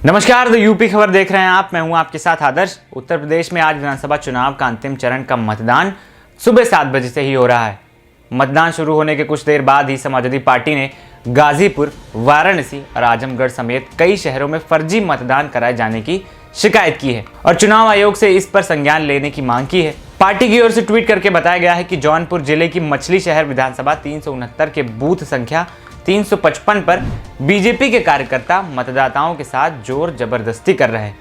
नमस्कार, the UP खबर देख रहे हैं आप। मैं हूं आपके साथ आदर्श। उत्तर प्रदेश में आज विधानसभा चुनाव का अंतिम चरण का मतदान सुबह 7 बजे से ही हो रहा है। मतदान शुरू होने के कुछ देर बाद ही समाजवादी पार्टी ने गाजीपुर, वाराणसी और आजमगढ़ समेत कई शहरों में फर्जी मतदान कराए जाने की शिकायत की है और चुनाव आयोग से इस पर संज्ञान लेने की मांग की है। पार्टी की ओर से ट्वीट करके बताया गया है कि जौनपुर जिले की मछली शहर विधानसभा 369 के बूथ संख्या 355 पर बीजेपी के कार्यकर्ता मतदाताओं के साथ जोर जबरदस्ती कर रहे हैं,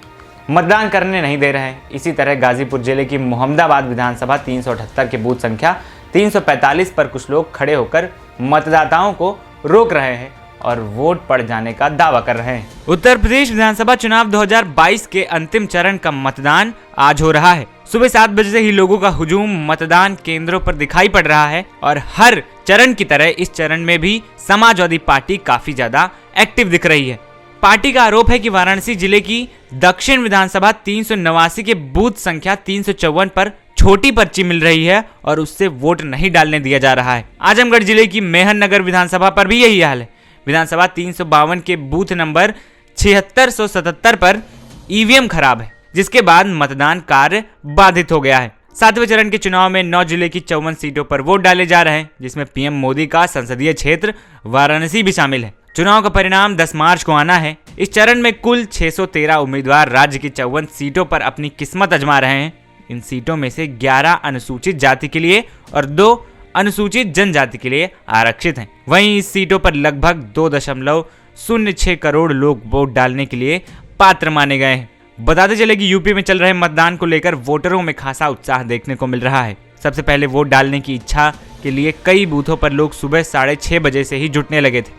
मतदान करने नहीं दे रहे हैं। इसी तरह गाजीपुर जिले की मोहम्मदाबाद विधानसभा 378 के बूथ संख्या 345 पर कुछ लोग खड़े होकर मतदाताओं को रोक रहे हैं और वोट पड़ जाने का दावा कर रहे हैं। उत्तर प्रदेश विधानसभा चुनाव 2022 के अंतिम चरण का मतदान आज हो रहा है। सुबह 7 बजे से ही लोगों का हुजूम मतदान केंद्रों पर दिखाई पड़ रहा है और हर चरण की तरह इस चरण में भी समाजवादी पार्टी काफी ज्यादा एक्टिव दिख रही है। पार्टी का आरोप है कि वाराणसी जिले की दक्षिण विधानसभा 389 के बूथ संख्या 354 पर छोटी पर्ची मिल रही है और उससे वोट नहीं डालने दिया जा रहा है। आजमगढ़ जिले की मेहन नगर विधानसभा पर भी यही हाल है। विधानसभा 352 के बूथ नंबर 7677 पर ईवीएम खराब है, जिसके बाद मतदान कार्य बाधित हो गया है। 7वें चरण के चुनाव में 9 जिले की 54 सीटों पर वोट डाले जा रहे हैं, जिसमें पीएम मोदी का संसदीय क्षेत्र वाराणसी भी शामिल है। चुनाव का परिणाम 10 मार्च को आना है। इस चरण में कुल 613 उम्मीदवार राज्य की 54 सीटों पर अपनी किस्मत आजमा रहे हैं। इन सीटों में से 11 अनुसूचित जाति के लिए और 2 अनुसूचित जनजाति के लिए आरक्षित हैं। वहीं इस सीटों पर लगभग 2.06 करोड़ लोग वोट डालने के लिए पात्र माने गए हैं। बताते चले कि यूपी में चल रहे मतदान को लेकर वोटरों में खासा उत्साह देखने को मिल रहा है। सबसे पहले वोट डालने की इच्छा के लिए कई बूथों पर लोग सुबह 6:30 बजे से ही जुटने लगे थे।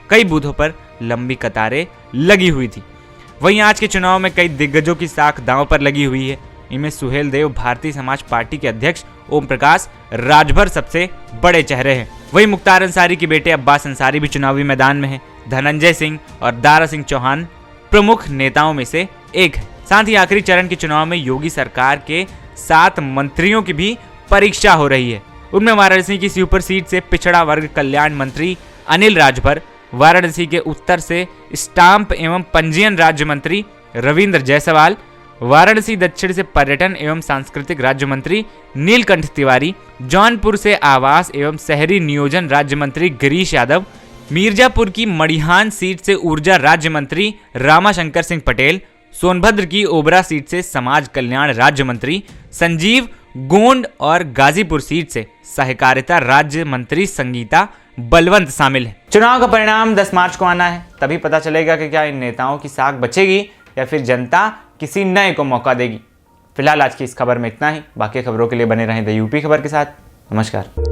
कई बूथों पर लंबी कतारें लगी हुई थी। वहीं आज के चुनाव में कई दिग्गजों की साख दांव पर लगी हुई है। इनमें सुहेल देव भारतीय समाज पार्टी के अध्यक्ष ओम प्रकाश राजभर सबसे बड़े चेहरे हैं। वहीं मुख्तार अंसारी के बेटे अब्बास अंसारी भी चुनावी मैदान में हैं। धनंजय सिंह और दारा सिंह चौहान प्रमुख नेताओं में से एक है। साथ ही आखिरी चरण के चुनाव में योगी सरकार के 7 मंत्रियों की भी परीक्षा हो रही है। उनमें वाराणसी की शिवपुर सीट से पिछड़ा वर्ग कल्याण मंत्री अनिल राजभर, वाराणसी के उत्तर से स्टाम्प एवं पंजीयन राज्य मंत्री रविंद्र जायसवाल, वाराणसी दक्षिण से पर्यटन एवं सांस्कृतिक राज्य मंत्री नीलकंठ तिवारी, जौनपुर से आवास एवं शहरी नियोजन राज्य मंत्री गिरीश यादव, मिर्जापुर की मड़िहान सीट से ऊर्जा राज्य मंत्री रामाशंकर सिंह पटेल, सोनभद्र की ओबरा सीट से समाज कल्याण राज्य मंत्री संजीव गोंड और गाजीपुर सीट से सहकारिता राज्य मंत्री संगीता बलवंत शामिल है। चुनाव का परिणाम 10 मार्च को आना है, तभी पता चलेगा कि क्या इन नेताओं की साख बचेगी या फिर जनता किसी नए को मौका देगी। फिलहाल आज की इस खबर में इतना ही। बाकी खबरों के लिए बने रहें द यूपी खबर के साथ। नमस्कार।